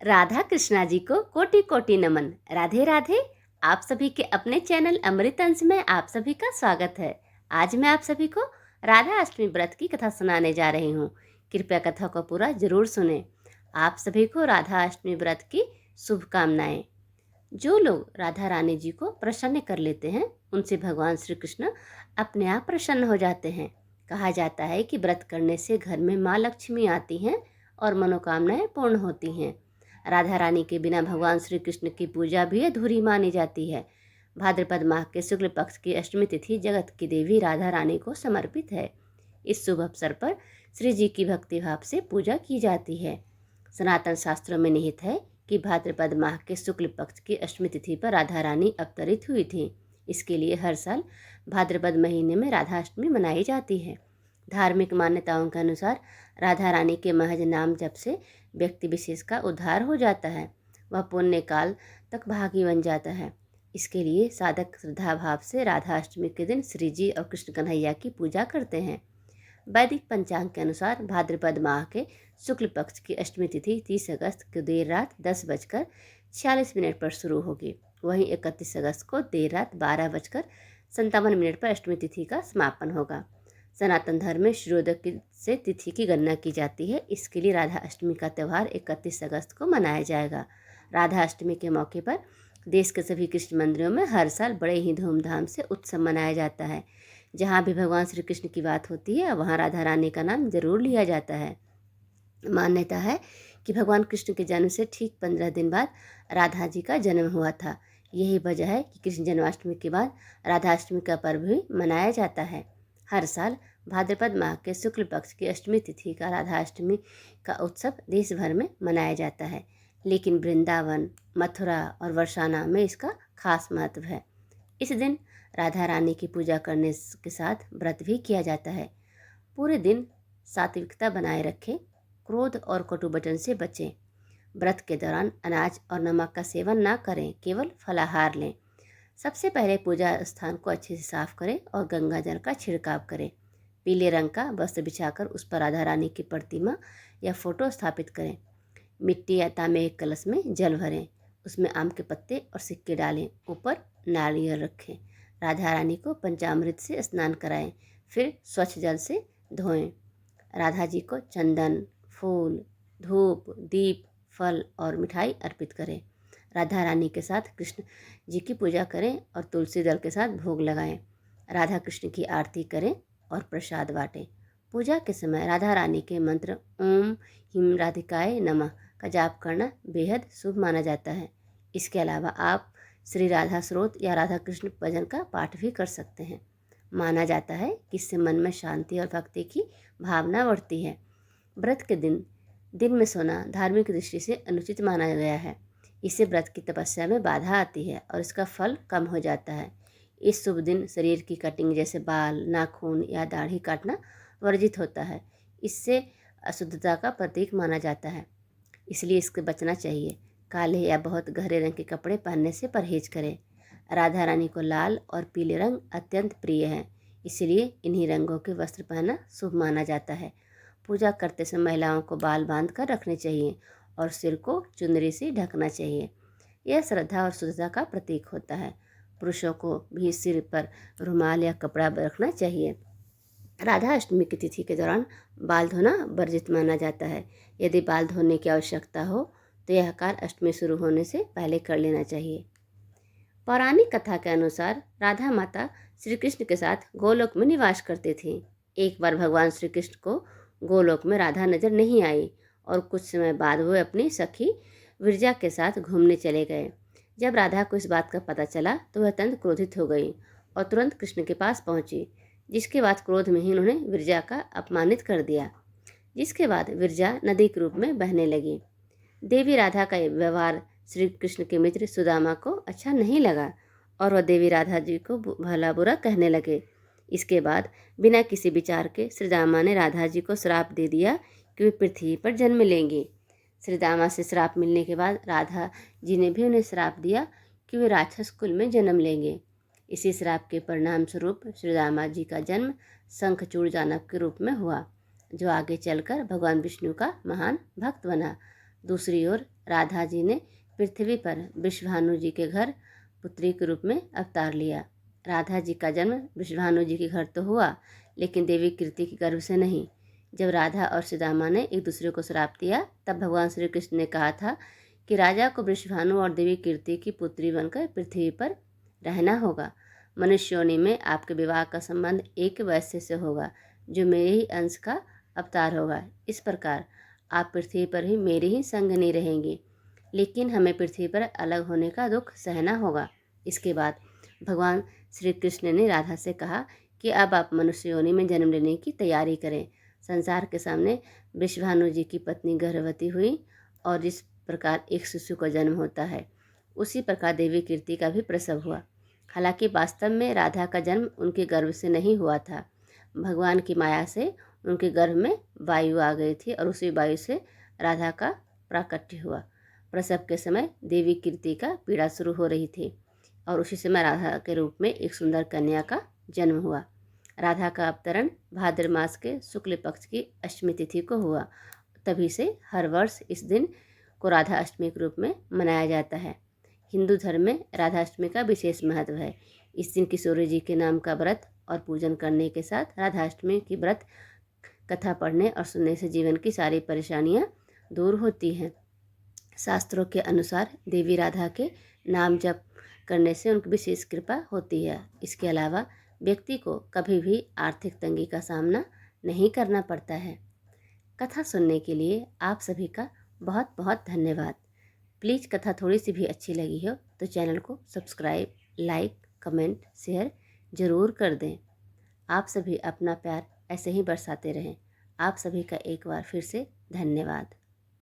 राधा कृष्णा जी को कोटि कोटि नमन। राधे राधे। आप सभी के अपने चैनल अमृत अंश में आप सभी का स्वागत है। आज मैं आप सभी को राधा अष्टमी व्रत की कथा सुनाने जा रही हूँ। कृपया कथा को पूरा जरूर सुने। आप सभी को राधा अष्टमी व्रत की शुभकामनाएं। जो लोग राधा रानी जी को प्रसन्न कर लेते हैं उनसे भगवान श्री कृष्ण अपने आप प्रसन्न हो जाते हैं। कहा जाता है कि व्रत करने से घर में माँ लक्ष्मी आती हैं और मनोकामनाएं पूर्ण होती हैं। राधा रानी के बिना भगवान श्री कृष्ण की पूजा भी अधूरी मानी जाती है। भाद्रपद माह के शुक्ल पक्ष की अष्टमी तिथि जगत की देवी राधा रानी को समर्पित है। इस शुभ अवसर पर श्री जी की भक्ति भाव से पूजा की जाती है। सनातन शास्त्रों में निहित है कि भाद्रपद माह के शुक्ल पक्ष की अष्टमी तिथि पर राधा रानी अवतरित हुई थी। इसके लिए हर साल भाद्रपद महीने में राधा अष्टमी मनाई जाती है। धार्मिक मान्यताओं के अनुसार राधा रानी के महज नाम जप से व्यक्ति विशेष का उद्धार हो जाता है, वह पुण्य काल तक भागी बन जाता है। इसके लिए साधक श्रद्धा भाव से राधा अष्टमी के दिन श्री जी और कृष्ण कन्हैया की पूजा करते हैं। वैदिक पंचांग के अनुसार भाद्रपद माह के शुक्ल पक्ष की अष्टमी तिथि 30 अगस्त को देर रात 10:46 पर शुरू होगी। वहीं 31 अगस्त को देर रात 12:57 पर अष्टमी तिथि का समापन होगा। सनातन धर्म में सूर्योदय से तिथि की गणना की जाती है। इसके लिए राधा अष्टमी का त्यौहार 31 अगस्त को मनाया जाएगा। राधा अष्टमी के मौके पर देश के सभी कृष्ण मंदिरों में हर साल बड़े ही धूमधाम से उत्सव मनाया जाता है। जहाँ भी भगवान श्री कृष्ण की बात होती है वहाँ राधा रानी का नाम जरूर लिया जाता है। मान्यता है कि भगवान कृष्ण के जन्म से ठीक 15 दिन बाद राधा जी का जन्म हुआ था। यही वजह है कि कृष्ण जन्माष्टमी के बाद राधा अष्टमी का पर्व भी मनाया जाता है। हर साल भाद्रपद माह के शुक्ल पक्ष की अष्टमी तिथि का राधा अष्टमी का उत्सव देश भर में मनाया जाता है, लेकिन वृंदावन, मथुरा और बरसाना में इसका खास महत्व है। इस दिन राधा रानी की पूजा करने के साथ व्रत भी किया जाता है। पूरे दिन सात्विकता बनाए रखें, क्रोध और कटु वचन से बचें। व्रत के दौरान अनाज और नमक का सेवन ना करें, केवल फलाहार लें। सबसे पहले पूजा स्थान को अच्छे से साफ करें और गंगा जल का छिड़काव करें। पीले रंग का वस्त्र बिछाकर उस पर राधा रानी की प्रतिमा या फोटो स्थापित करें। मिट्टी या तांबे के कलश में जल भरें, उसमें आम के पत्ते और सिक्के डालें, ऊपर नारियल रखें। राधा रानी को पंचामृत से स्नान कराएं, फिर स्वच्छ जल से धोएं। राधा जी को चंदन, फूल, धूप, दीप, फल और मिठाई अर्पित करें। राधा रानी के साथ कृष्ण जी की पूजा करें और तुलसी दल के साथ भोग लगाएं। राधा कृष्ण की आरती करें और प्रसाद बांटें। पूजा के समय राधा रानी के मंत्र ओम हिम राधिकाय नमः का जाप करना बेहद शुभ माना जाता है। इसके अलावा आप श्री राधा स्रोत या राधा कृष्ण भजन का पाठ भी कर सकते हैं। माना जाता है कि इससे मन में शांति और भक्ति की भावना बढ़ती है। व्रत के दिन में सोना धार्मिक दृष्टि से अनुचित माना गया है। इससे व्रत की तपस्या में बाधा आती है और इसका फल कम हो जाता है। इस शुभ दिन शरीर की कटिंग जैसे बाल, नाखून या दाढ़ी काटना वर्जित होता है। इससे अशुद्धता का प्रतीक माना जाता है, इसलिए इससे बचना चाहिए। काले या बहुत गहरे रंग के कपड़े पहनने से परहेज करें। राधा रानी को लाल और पीले रंग अत्यंत प्रिय हैं, इसलिए इन्हीं रंगों के वस्त्र पहनना शुभ माना जाता है। पूजा करते समय महिलाओं को बाल बांध कर रखने चाहिए और सिर को चुनरी से ढकना चाहिए। यह श्रद्धा और शुद्धता का प्रतीक होता है। पुरुषों को भी सिर पर रुमाल या कपड़ा रखना चाहिए। राधा अष्टमी की तिथि के दौरान बाल धोना वर्जित माना जाता है। यदि बाल धोने की आवश्यकता हो तो यह कार्य अष्टमी शुरू होने से पहले कर लेना चाहिए। पौराणिक कथा के अनुसार राधा माता श्री कृष्ण के साथ गोलोक में निवास करती थी। एक बार भगवान श्री कृष्ण को गोलोक में राधा नजर नहीं आई और कुछ समय बाद वे अपनी सखी विरजा के साथ घूमने चले गए। जब राधा को इस बात का पता चला तो वह अत्यंत क्रोधित हो गई और तुरंत कृष्ण के पास पहुंची, जिसके बाद क्रोध में ही उन्होंने विरजा का अपमानित कर दिया। जिसके बाद विरजा नदी के रूप में बहने लगी। देवी राधा का व्यवहार श्री कृष्ण के मित्र सुदामा को अच्छा नहीं लगा और वह देवी राधा जी को भला बुरा कहने लगे। इसके बाद बिना किसी विचार के सुदामा ने राधा जी को श्राप दे दिया कि वे पृथ्वी पर जन्म लेंगे। सुदामा से श्राप मिलने के बाद राधा जी ने भी उन्हें श्राप दिया कि वे राक्षस कुल में जन्म लेंगे। इसी श्राप के परिणाम स्वरूप सुदामा जी का जन्म शंखचूड़ दानव के रूप में हुआ, जो आगे चलकर भगवान विष्णु का महान भक्त बना। दूसरी ओर राधा जी ने पृथ्वी पर वृषभानु जी के घर पुत्री के रूप में अवतार लिया। राधा जी का जन्म वृषभानु जी के घर तो हुआ, लेकिन देवी कीर्ति के गर्भ से नहीं। जब राधा और सुदामा ने एक दूसरे को श्राप दिया, तब भगवान श्री कृष्ण ने कहा था कि राजा को वृषभानु और देवी कीर्ति की पुत्री बनकर पृथ्वी पर रहना होगा। मनुष्य योनि में आपके विवाह का संबंध एक वैश्य से होगा, जो मेरे ही अंश का अवतार होगा। इस प्रकार आप पृथ्वी पर ही मेरी ही संगनी रहेंगी, लेकिन हमें पृथ्वी पर अलग होने का दुख सहना होगा। इसके बाद भगवान श्री कृष्ण ने राधा से कहा कि अब आप मनुष्य योनि में जन्म लेने की तैयारी करें। संसार के सामने वृषभानु जी की पत्नी गर्भवती हुई, और जिस प्रकार एक शिशु का जन्म होता है, उसी प्रकार देवी कीर्ति का भी प्रसव हुआ। हालांकि वास्तव में राधा का जन्म उनके गर्भ से नहीं हुआ था। भगवान की माया से उनके गर्भ में वायु आ गई थी, और उसी वायु से राधा का प्राकट्य हुआ। प्रसव के समय देवी कीर्ति का पीड़ा शुरू हो रही थी, और उसी समय राधा के रूप में एक सुंदर कन्या का जन्म हुआ। राधा का अवतरण भाद्र मास के शुक्ल पक्ष की अष्टमी तिथि को हुआ। तभी से हर वर्ष इस दिन को राधा अष्टमी के रूप में मनाया जाता है। हिंदू धर्म में राधा अष्टमी का विशेष महत्व है। इस दिन किशोरी जी के नाम का व्रत और पूजन करने के साथ राधा अष्टमी की व्रत कथा पढ़ने और सुनने से जीवन की सारी परेशानियां दूर होती हैं। शास्त्रों के अनुसार देवी राधा के नाम जप करने से उनकी विशेष कृपा होती है। इसके अलावा व्यक्ति को कभी भी आर्थिक तंगी का सामना नहीं करना पड़ता है। कथा सुनने के लिए आप सभी का बहुत बहुत धन्यवाद। प्लीज़ कथा थोड़ी सी भी अच्छी लगी हो तो चैनल को सब्सक्राइब, लाइक, कमेंट, शेयर ज़रूर कर दें। आप सभी अपना प्यार ऐसे ही बरसाते रहें। आप सभी का एक बार फिर से धन्यवाद।